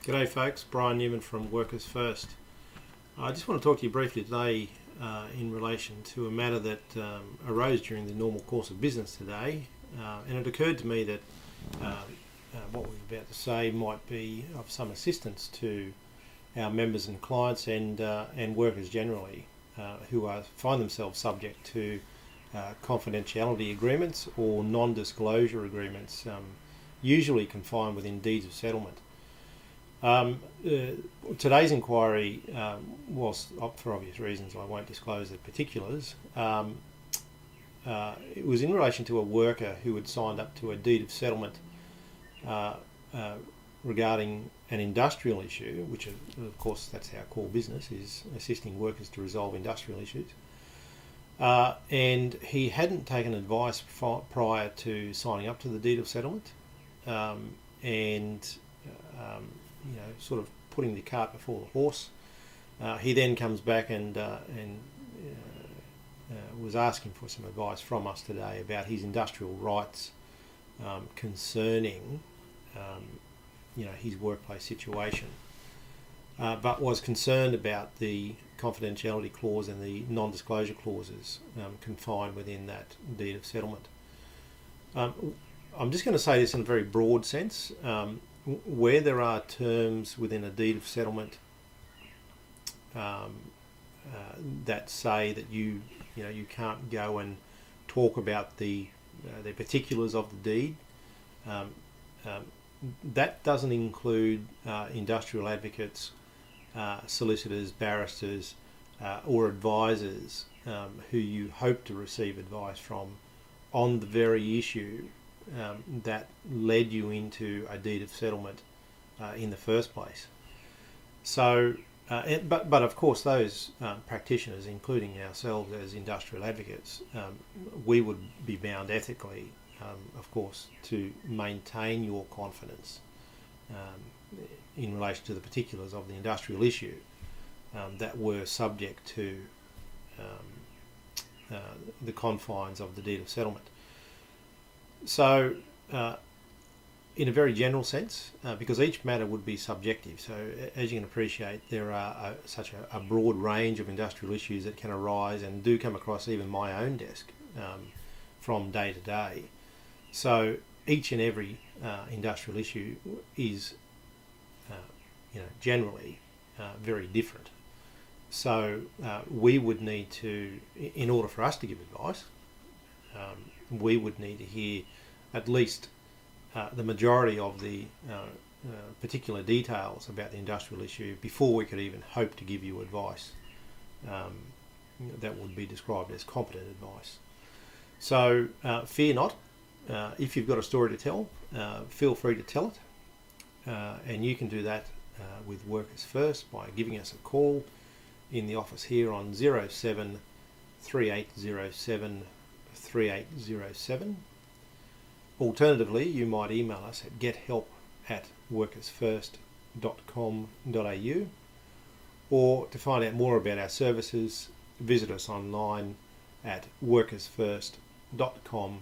G'day folks, Brian Newman from Workers First. I just want to talk to you briefly today in relation to a matter that arose during the normal course of business today, and it occurred to me that what we're about to say might be of some assistance to our members and clients and workers generally who find themselves subject to confidentiality agreements or non-disclosure agreements, usually confined within deeds of settlement. Today's inquiry, whilst for obvious reasons I won't disclose the particulars, it was in relation to a worker who had signed up to a deed of settlement regarding an industrial issue, which of course that's our core business, is assisting workers to resolve industrial issues. And he hadn't taken advice prior to signing up to the deed of settlement, sort of putting the cart before the horse. He then comes back and was asking for some advice from us today about his industrial rights concerning his workplace situation, but was concerned about the confidentiality clause and the non-disclosure clauses confined within that deed of settlement. I'm just going to say this in a very broad sense. Where there are terms within a deed of settlement that say that you can't go and talk about the particulars of the deed, that doesn't include industrial advocates, solicitors, barristers, or advisors who you hope to receive advice from on the very issue that led you into a deed of settlement in the first place. So, but of course those practitioners, including ourselves as industrial advocates, we would be bound ethically, of course, to maintain your confidence in relation to the particulars of the industrial issue that were subject to the confines of the deed of settlement. So, in a very general sense, because each matter would be subjective, so as you can appreciate, there are such a broad range of industrial issues that can arise and do come across even my own desk from day to day. So each and every industrial issue is, generally very different. So we would need to, in order for us to give advice, we would need to hear at least the majority of the particular details about the industrial issue before we could even hope to give you advice that would be described as competent advice. So fear not. If you've got a story to tell, feel free to tell it. And you can do that with Workers First by giving us a call in the office here on 07 3807 3807. Alternatively, you might email us at gethelp@workersfirst.com.au, or to find out more about our services, visit us online at workersfirst.com.au.